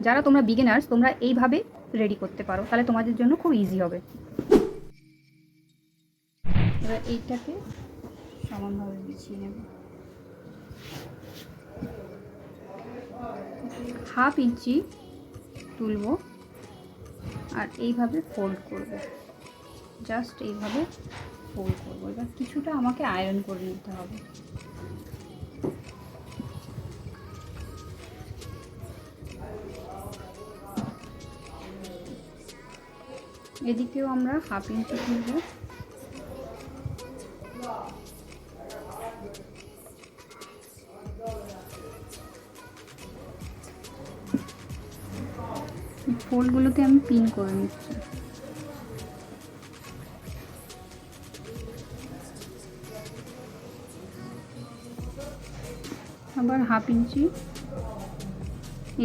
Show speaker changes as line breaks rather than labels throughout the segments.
যারা তোমরা বিগিনার্স তোমরা এইভাবে রেডি করতে পারো, তাহলে তোমাদের জন্য খুব ইজি হবে। এবার এইটাকে সমানভাবে বিছিয়ে নেব। 1/2 ইঞ্চি তুলব আর এইভাবে ফোল্ড করব, জাস্ট এইভাবে ফোল্ড করবো। এবার কিছুটা আমাকে আয়রন করে নিতে হবে। এদিকেও আমরা 1/2 ইঞ্চি তুলব। ফোল্ডগুলোতে আমি পিন করে নিচ্ছি। আবার 1/2 ইঞ্চি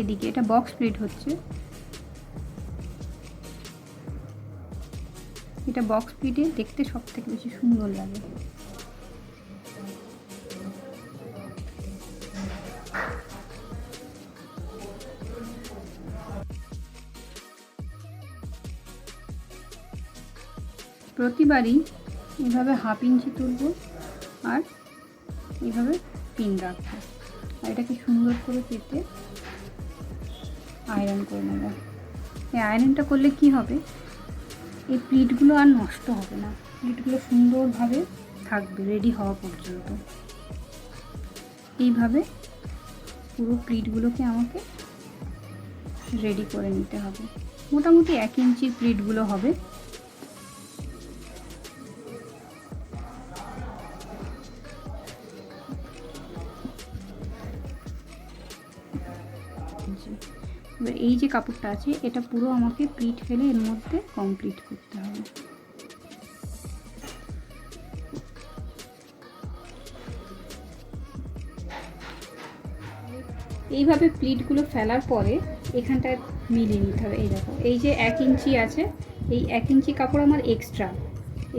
এদিকে, এটা বক্স প্লিট হচ্ছে, এটা বক্স প্লিটে দেখতে সব থেকে বেশি সুন্দর লাগে। প্রতিবারই এভাবে 1/2 ইঞ্চি তুলব আর এইভাবে পিন রাখবো, আর এটাকে সুন্দর করে কেটে আয়রন করে নেব। এই আয়রনটা করলে কি হবে, এই প্লিটগুলো আর নষ্ট হবে না, প্লিটগুলো সুন্দরভাবে থাকবে রেডি হওয়া পর্যন্ত। এইভাবে পুরো প্লিটগুলোকে আমাকে রেডি করে নিতে হবে। মোটামুটি 1 ইঞ্চির প্লিটগুলো হবে। এবার এই যে কাপড়টা আছে এটা পুরো আমাকে প্লিট ফেলে এর মধ্যে কমপ্লিট করতে হবে। এইভাবে প্লিটগুলো ফেলার পরে এখানটায় মিলিয়ে নিতে হবে। এই দেখো, এই যে 1 ইঞ্চি আছে, এই 1 ইঞ্চি কাপড় আমার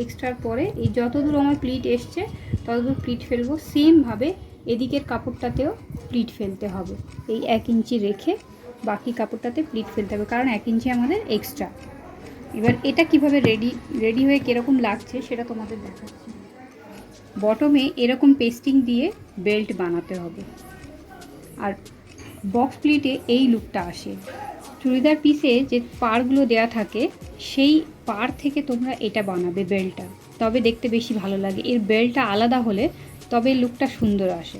এক্সট্রার পরে এই যতদূর আমার প্লিট এসছে ততদূর প্লিট ফেলবো। সেমভাবে এদিকের কাপড়টাতেও প্লিট ফেলতে হবে, এই 1 ইঞ্চি রেখে বাকি কাপড়টাতে প্লিট ফেলতে হবে, কারণ 1 ইঞ্চি আমাদের এক্সট্রা। এবার এটা কিভাবে রেডি হয়ে কীরকম লাগছে সেটা তোমাদের দেখাচ্ছি। বটমে এরকম পেস্টিং দিয়ে বেল্ট বানাতে হবে, আর বক্স প্লিটে এই লুকটা আসে। চুড়িদার পিসে যে পাড়গুলো দেয়া থাকে সেই পাড় থেকে তোমরা এটা বানাবে বেল্টটা, তবে দেখতে বেশি ভালো লাগে। এর বেল্টটা আলাদা হলে তবে লুকটা সুন্দর আসে।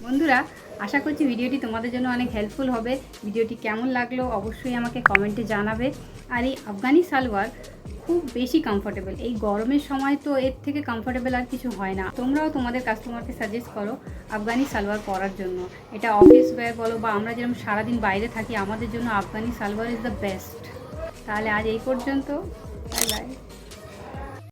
বন্ধুরা, আশা করছি ভিডিওটি তোমাদের জন্য অনেক হেল্পফুল হবে। ভিডিওটি কেমন লাগলো অবশ্যই আমাকে কমেন্টে জানাবে। আর এই আফগানি সালোয়ার খুব বেশি কমফোর্টেবল, এই গরমের সময় তো এর থেকে কমফোর্টেবল আর কিছু হয় না। তোমরাও তোমাদের কাস্টমারকে সাজেস্ট করো আফগানি সালোয়ার পরার জন্য। এটা অফিস ওয়্যার বলো বা আমরা যেরকম সারাদিন বাইরে থাকি, আমাদের জন্য Afghani salwar is the best. তাহলে আজ এই পর্যন্ত, বাই বাই।